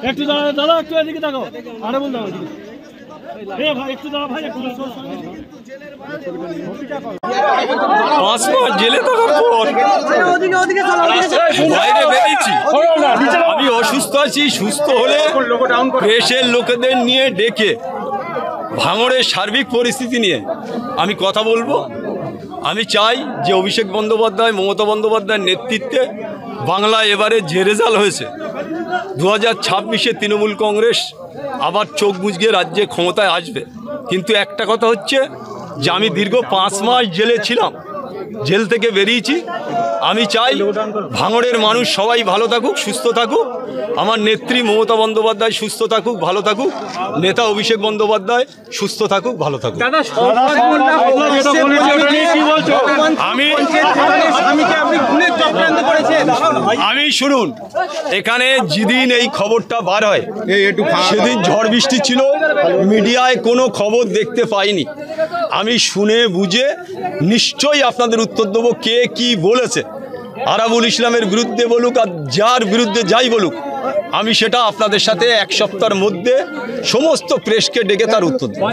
একটু দাঁড়া দাদা, একটু এদিকে দেখো। আরে বল দাও ভাই, একটু দাঁড়া ভাই, একটু 5 মাস জেলে থাকার পর বাইরে বেরিয়েছি। আমি অসুস্থ আছি, সুস্থ হলে দেশের লোকেদের নিয়ে ডেকে ভাঙড়ের সার্বিক পরিস্থিতি নিয়ে আমি কথা বলবো। আমি চাই যে অভিষেক বন্দ্যোপাধ্যায়, মমতা বন্দ্যোপাধ্যায়ের নেতৃত্বে বাংলায় এবারে যে রেজাল্ট হয়েছে, 2026-এ তৃণমূল কংগ্রেস আবার চোখ বুজে রাজ্যে ক্ষমতায় আসবে। কিন্তু একটা কথা হচ্ছে যে আমি দীর্ঘ 5 মাস জেলে ছিলাম, জেল থেকে বেরিয়েছি। আমি চাই ভাঙড়ের মানুষ সবাই ভালো থাকুক, সুস্থ থাকুক। আমার নেত্রী মমতা বন্দ্যোপাধ্যায় সুস্থ থাকুক, ভালো থাকুক। নেতা অভিষেক বন্দ্যোপাধ্যায় সুস্থ থাকুক, ভালো থাকুক। আমি শুনুন, এখানে যেদিন এই খবরটা বার হয় সেদিন ঝড় বৃষ্টি ছিল, মিডিয়ায় কোনো খবর দেখতে পাইনি। আমি শুনে বুঝে নিশ্চয়ই আপনাদের উত্তর দেবো কে কি বলেছে। আরাবুল ইসলামের বিরুদ্ধে বলুক আর যার বিরুদ্ধে যাই বলুক, আমি সেটা আপনাদের সাথে 1 সপ্তাহের মধ্যে সমস্ত প্রেসকে ডেকে তার উত্তর দেব।